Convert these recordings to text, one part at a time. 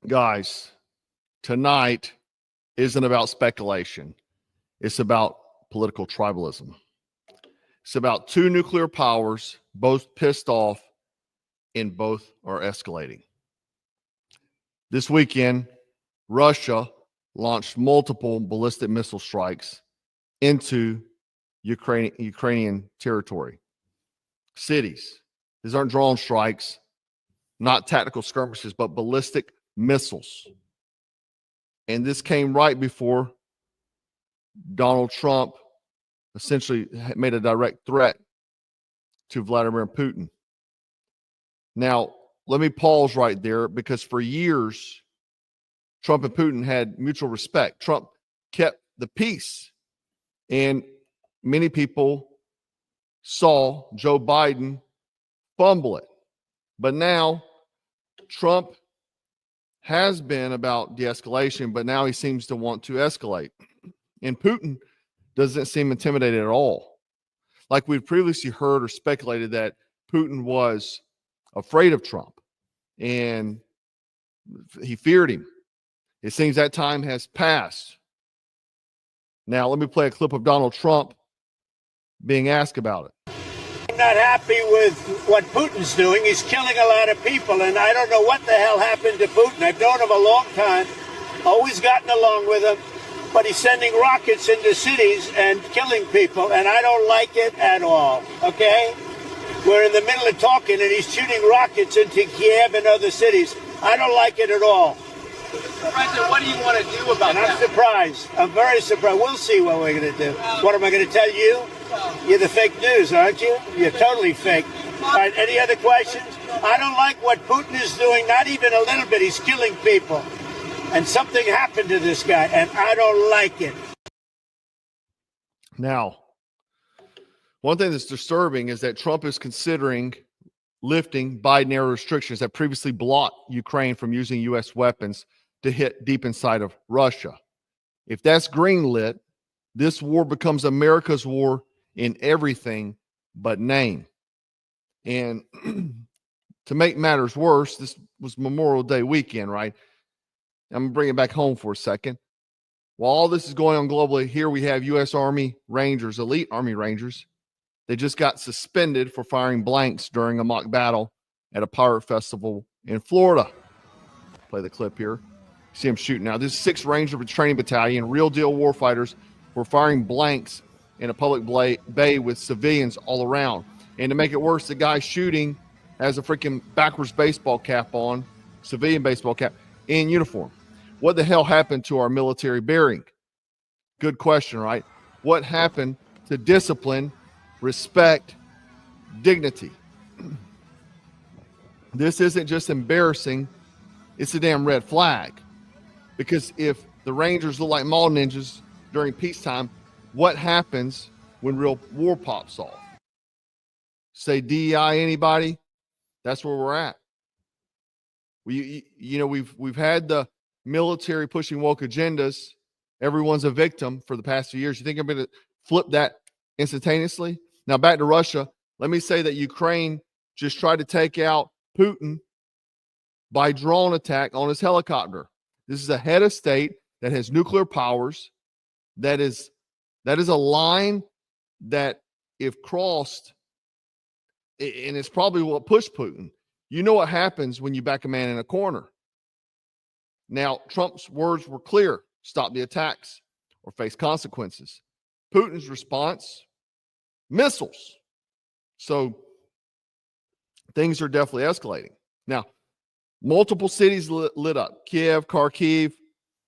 Guys, tonight isn't about speculation. It's about political tribalism. It's about two nuclear powers, both pissed off, and both are escalating. This weekend, Russia launched multiple ballistic missile strikes into Ukrainian territory. Cities. These aren't drone strikes, not tactical skirmishes, but ballistic missiles. And this came right before Donald Trump essentially made a direct threat to Vladimir Putin. Now, let me pause right there, because for years, Trump and Putin had mutual respect. Trump kept the peace, and many people saw Joe Biden fumble it. But now Trump has been about de-escalation, but now he seems to want to escalate. And Putin doesn't seem intimidated at all. Like we've previously heard or speculated that Putin was afraid of Trump and he feared him. It seems that time has passed. Now, let me play a clip of Donald Trump being asked about it. I'm not happy with what Putin's doing. He's killing a lot of people, and I don't know what the hell happened to Putin. I've known him a long time, always gotten along with him, but he's sending rockets into cities and killing people, and I don't like it at all, okay? We're in the middle of talking, and he's shooting rockets into Kiev and other cities. I don't like it at all. President, what do you want to do about that? I'm surprised. I'm very surprised. We'll see what we're going to do. What am I going to tell you? You're the fake news, aren't you? You're totally fake. All right, any other questions? I don't like what Putin is doing, not even a little bit. He's killing people. And something happened to this guy, and I don't like it. Now, one thing that's disturbing is that Trump is considering lifting Biden-era restrictions that previously blocked Ukraine from using U.S. weapons to hit deep inside of Russia. If that's greenlit, this war becomes America's war in everything but name. And to make matters worse, this was Memorial Day weekend, right? I'm going to bring it back home for a second. While all this is going on globally, here we have U.S. Army Rangers, elite Army Rangers. They just got suspended for firing blanks during a mock battle at a pirate festival in Florida. Play the clip here. See them shooting now. This is 6th Ranger Training Battalion. Real deal warfighters were firing blanks in a public bay with civilians all around. And to make it worse, the guy shooting has a freaking backwards baseball cap on, civilian baseball cap, in uniform. What the hell happened to our military bearing? Good question, right? What happened to discipline, respect, dignity? This isn't just embarrassing, it's a damn red flag. Because if the Rangers look like mall ninjas during peacetime, what happens when real war pops off? Say DEI anybody? That's where we're at. We've had the military pushing woke agendas. Everyone's a victim for the past few years. You think I'm going to flip that instantaneously? Now back to Russia. Let me say that Ukraine just tried to take out Putin by drone attack on his helicopter. This is a head of state that has nuclear powers. That is a line that, if crossed, and it's probably what pushed Putin. You know what happens when you back a man in a corner. Now, Trump's words were clear: stop the attacks or face consequences. Putin's response: missiles. So things are definitely escalating. Now, multiple cities lit up. Kiev, Kharkiv,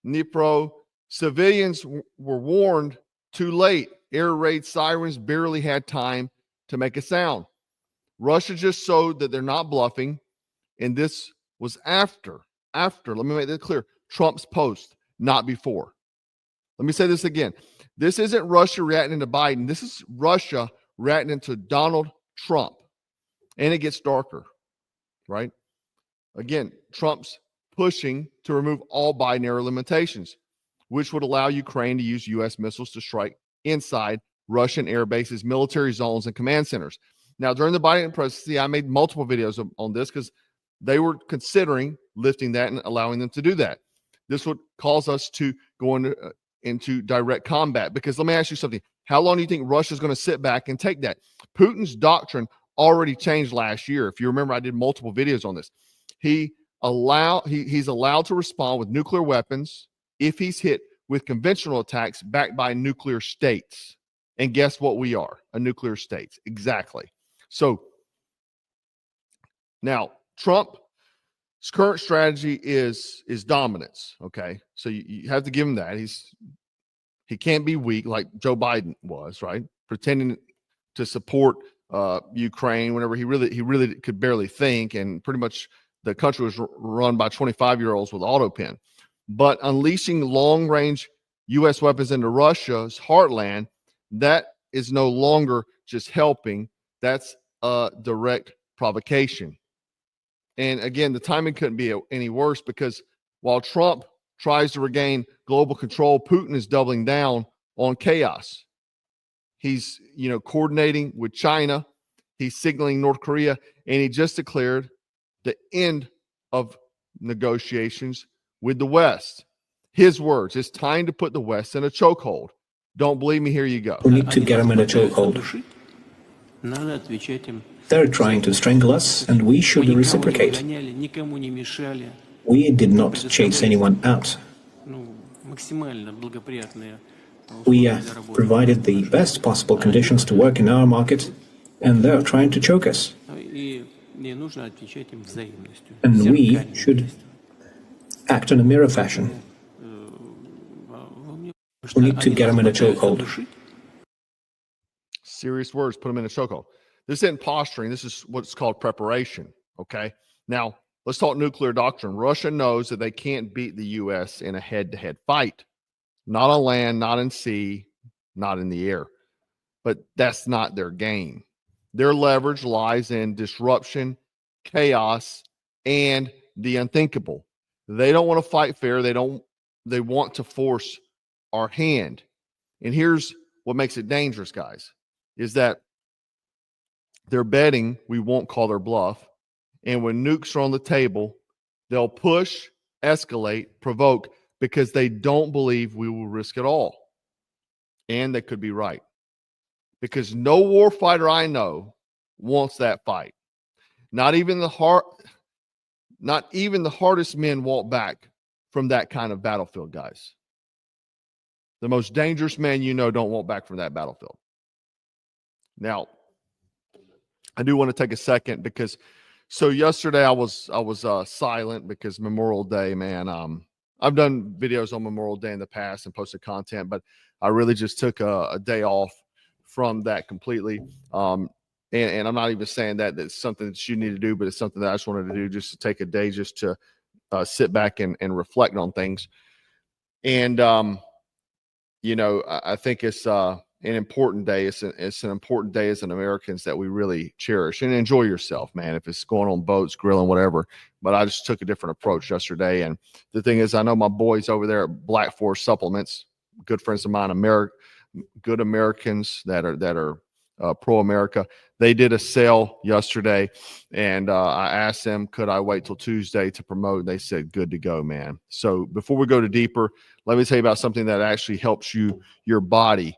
Dnipro. Civilians were warned too late. Air raid sirens barely had time to make a sound. Russia just showed that they're not bluffing. And this was after, let me make that clear, Trump's post, not before. Let me say this again. This isn't Russia reacting to Biden. This is Russia reacting to Donald Trump. And it gets darker, right? Again, Trump's pushing to remove all Biden-era limitations, which would allow Ukraine to use U.S. missiles to strike inside Russian air bases, military zones, and command centers. Now, during the Biden presidency, I made multiple videos on this because they were considering lifting that and allowing them to do that. This would cause us to go into direct combat, because let me ask you something. How long do you think Russia's going to sit back and take that? Putin's doctrine already changed last year. If you remember, I did multiple videos on this. He's allowed to respond with nuclear weapons if he's hit with conventional attacks backed by nuclear states. And guess what we are? A nuclear state. Exactly. So now Trump's current strategy is dominance. Okay. So you have to give him that. He can't be weak like Joe Biden was, right? Pretending to support Ukraine whenever he really could barely think, and pretty much the country was run by 25-year-olds with auto pen. But unleashing long-range U.S. weapons into Russia's heartland, that is no longer just helping. That's a direct provocation. And again, the timing couldn't be any worse, because while Trump tries to regain global control, Putin is doubling down on chaos. He's, coordinating with China. He's signaling North Korea, and he just declared the end of negotiations with the West. His words, it's time to put the West in a chokehold. Don't believe me? Here you go. We need to get them in a chokehold. They're trying to strangle us, and we should reciprocate. We did not chase anyone out. We provided the best possible conditions to work in our market, and they're trying to choke us. And we should act in a MIRA fashion. We need to get them in a chokehold. Serious words, put them in a chokehold. This isn't posturing. This is what's called preparation, okay? Now, let's talk nuclear doctrine. Russia knows that they can't beat the U.S. in a head-to-head fight. Not on land, not in sea, not in the air. But that's not their game. Their leverage lies in disruption, chaos, and the unthinkable. They don't want to fight fair. They want to force our hand. And here's what makes it dangerous, guys, is that they're betting we won't call their bluff. And when nukes are on the table, they'll push, escalate, provoke, because they don't believe we will risk it all. And they could be right. Because no warfighter I know wants that fight. Not even the hardest men walk back from that kind of battlefield, guys. The most dangerous men don't walk back from that battlefield. Now, I do want to take a second, because yesterday I was silent because Memorial Day, man. I've done videos on Memorial Day in the past and posted content, but I really just took a day off from that completely. And I'm not even saying that it's something that you need to do, but it's something that I just wanted to do, just to take a day just to sit back and reflect on things. And I think it's an important day. It's an important day as an Americans that we really cherish, and enjoy yourself, man. If it's going on boats, grilling, whatever. But I just took a different approach yesterday. And the thing is, I know my boys over there at Black Forest Supplements, good friends of mine, good Americans that are pro-America. They did a sale yesterday, and I asked them, could I wait till Tuesday to promote? They said, good to go, man. So before we go to deeper, let me tell you about something that actually helps your body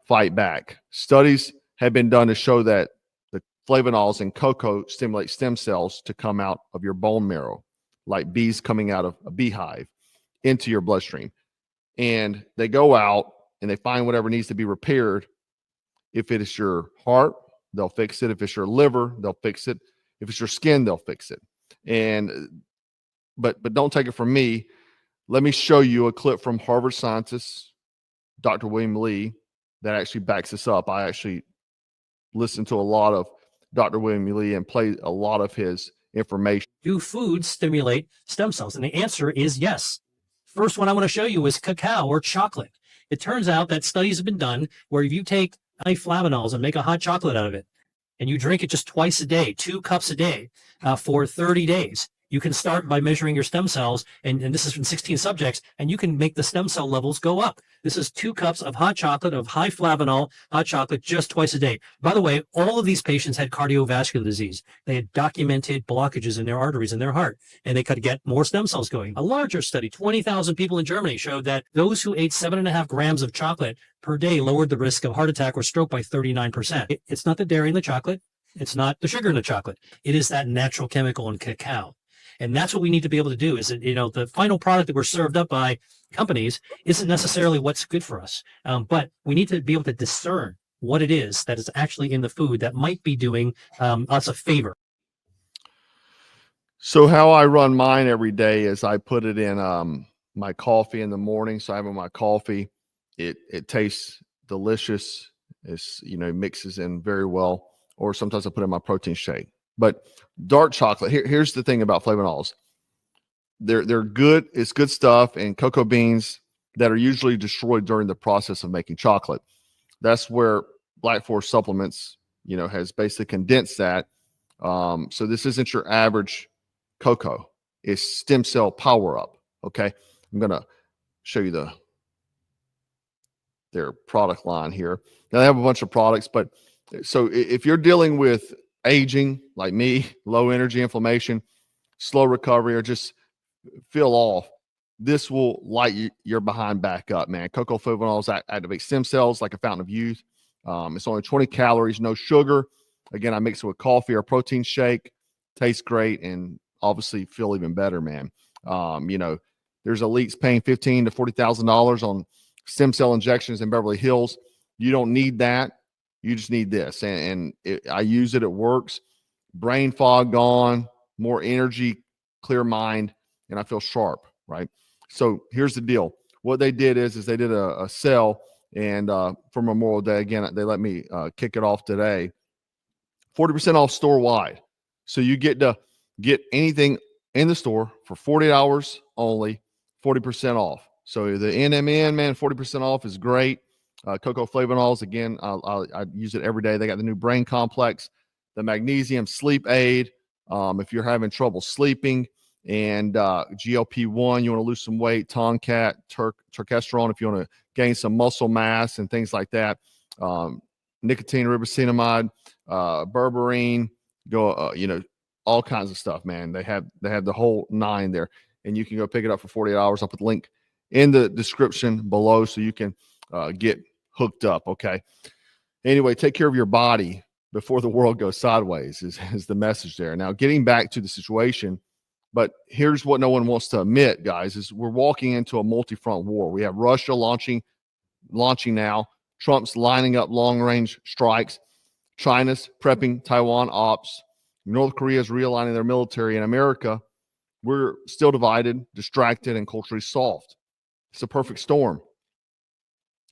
fight back. Studies have been done to show that the flavonols in cocoa stimulate stem cells to come out of your bone marrow, like bees coming out of a beehive, into your bloodstream. And they go out and they find whatever needs to be repaired. If it is your heart, they'll fix it. If it's your liver, they'll fix it. If it's your skin, they'll fix it. But don't take it from me. Let me show you a clip from Harvard scientist Dr. William Lee that actually backs this up. I actually listened to a lot of Dr. William Lee and played a lot of his information. Do foods stimulate stem cells? And the answer is yes. First one I want to show you is cacao or chocolate. It turns out that studies have been done where if you take flavonols and make a hot chocolate out of it, and you drink it just twice a day, 2 cups a day for 30 days, You can start by measuring your stem cells, and this is from 16 subjects, and you can make the stem cell levels go up. This is 2 cups of hot chocolate, of high flavanol hot chocolate, just twice a day. By the way, all of these patients had cardiovascular disease. They had documented blockages in their arteries in their heart, and they could get more stem cells going. A larger study, 20,000 people in Germany, showed that those who ate 7.5 grams of chocolate per day lowered the risk of heart attack or stroke by 39%. It's not the dairy in the chocolate. It's not the sugar in the chocolate. It is that natural chemical in cacao. And that's what we need to be able to do is that, the final product that we're served up by companies isn't necessarily what's good for us. But we need to be able to discern what it is that is actually in the food that might be doing us a favor. So how I run mine every day is I put it in my coffee in the morning. So I have my coffee. It tastes delicious. It's, mixes in very well. Or sometimes I put in my protein shake. But dark chocolate, here's the thing about flavanols. They're good. It's good stuff, and cocoa beans that are usually destroyed during the process of making chocolate. That's where Black Forest Supplements, has basically condensed that. So this isn't your average cocoa. It's stem cell power up. Okay. I'm going to show you their product line here. Now they have a bunch of products, but so if you're dealing with aging like me, low energy, inflammation, slow recovery, or just feel off, this will light your behind back up, man. Cocoa flavanols activate stem cells like a fountain of youth. It's only 20 calories, no sugar. Again, I mix it with coffee or protein shake. Tastes great and obviously feel even better, man. There's elites paying $15,000 to $40,000 on stem cell injections in Beverly Hills. You don't need that. You just need this. And I use it. It works. Brain fog gone, more energy, clear mind, and I feel sharp, right? So here's the deal. What they did is they did a sale, and for Memorial Day, again, they let me kick it off today. 40% off store-wide. So you get to get anything in the store for 40 hours only, 40% off. So the NMN, man, 40% off is great. Cocoa flavanols, again, I use it every day. They got the new brain complex, the magnesium sleep aid. If you're having trouble sleeping, and GLP-1, you want to lose some weight, Tonkat, turkesterone, if you want to gain some muscle mass and things like that. Nicotine, ribocinamide, berberine, all kinds of stuff, man. They have the whole 9 there, and you can go pick it up for 48 hours. I'll put the link in the description below so you can get hooked up. Okay. Anyway, take care of your body before the world goes sideways is the message there. Now, getting back to the situation, but here's what no one wants to admit, guys, is we're walking into a multi-front war. We have Russia launching now. Trump's lining up long-range strikes. China's prepping Taiwan ops. North Korea is realigning their military. In America, we're still divided, distracted, and culturally soft. It's a perfect storm.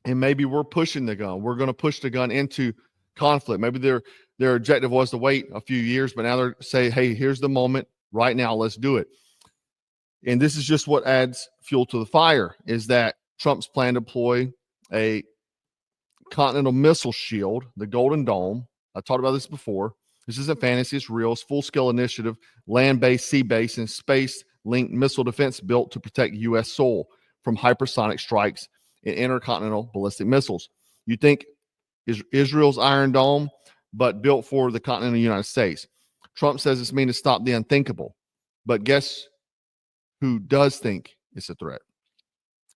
And maybe we're pushing the gun. We're going to push the gun into conflict. Maybe their objective was to wait a few years, but now they're saying, hey, here's the moment right now. Let's do it. And this is just what adds fuel to the fire, is that Trump's plan to deploy a continental missile shield, the Golden Dome. I talked about this before. This isn't fantasy. It's real. It's full-scale initiative, land-based, sea-based, and space-linked missile defense built to protect U.S. soil from hypersonic strikes and intercontinental ballistic missiles. You think Israel's Iron Dome, but built for the continental United States. Trump says it's meant to stop the unthinkable. But guess who does think it's a threat?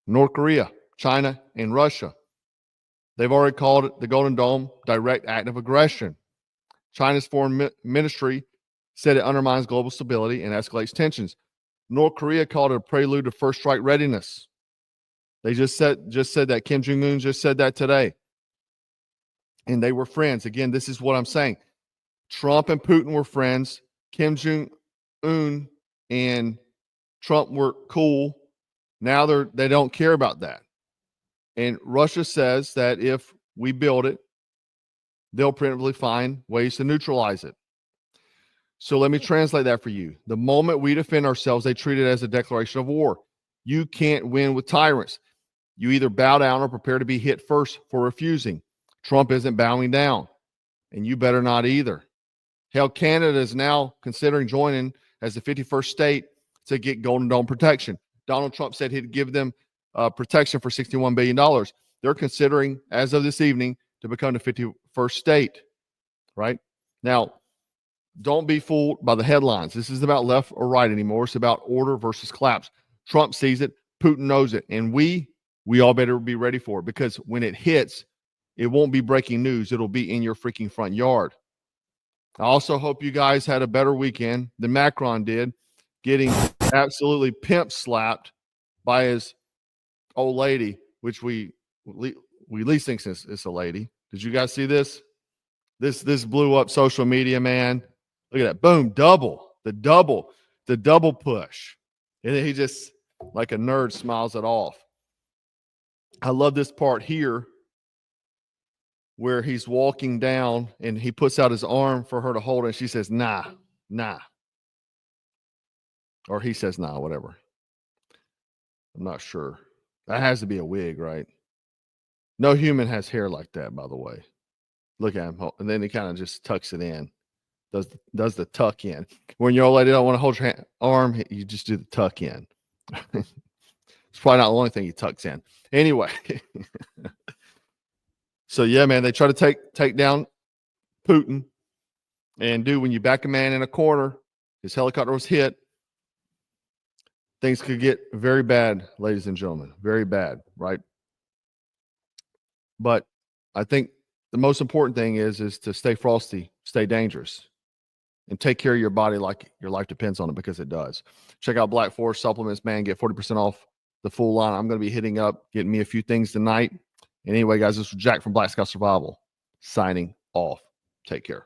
North Korea, China, and Russia. They've already called it the Golden Dome direct act of aggression. China's foreign ministry said it undermines global stability and escalates tensions. North Korea called it a prelude to first strike readiness. They just said that. Kim Jong-un just said that today. And they were friends. Again, this is what I'm saying. Trump and Putin were friends. Kim Jong-un and Trump were cool. Now they don't care about that. And Russia says that if we build it, they'll preemptively find ways to neutralize it. So let me translate that for you. The moment we defend ourselves, they treat it as a declaration of war. You can't win with tyrants. You either bow down or prepare to be hit first for refusing. Trump isn't bowing down, and you better not either. Hell, Canada is now considering joining as the 51st state to get Golden Dome protection. Donald Trump said he'd give them protection for $61 billion. They're considering, as of this evening, to become the 51st state, right? Now, don't be fooled by the headlines. This isn't about left or right anymore. It's about order versus collapse. Trump sees it. Putin knows it. And we all better be ready for it, because when it hits, it won't be breaking news. It'll be in your freaking front yard. I also hope you guys had a better weekend than Macron did, getting absolutely pimp slapped by his old lady, which we at least think it's a lady. Did you guys see this? This blew up social media, man. Look at that. Boom, the double push. And then he just, like a nerd, smiles it off. I love this part here where he's walking down and he puts out his arm for her to hold, and she says, nah. Or he says, nah, whatever. I'm not sure. That has to be a wig, right? No human has hair like that, by the way. Look at him. And then he kind of just tucks it in. Does the tuck in. When your old lady don't want to hold your arm, you just do the tuck in. It's probably not the only thing he tucks in. Anyway. So yeah, man, they try to take down Putin. And dude, when you back a man in a corner, his helicopter was hit, things could get very bad, ladies and gentlemen. Very bad, right? But I think the most important thing is to stay frosty, stay dangerous, and take care of your body like your life depends on it, because it does. Check out Black Forest Supplements, man. Get 40% off the full line. I'm going to be hitting up, getting me a few things tonight. And anyway, guys, this was Jack from Black Scout Survival signing off. Take care.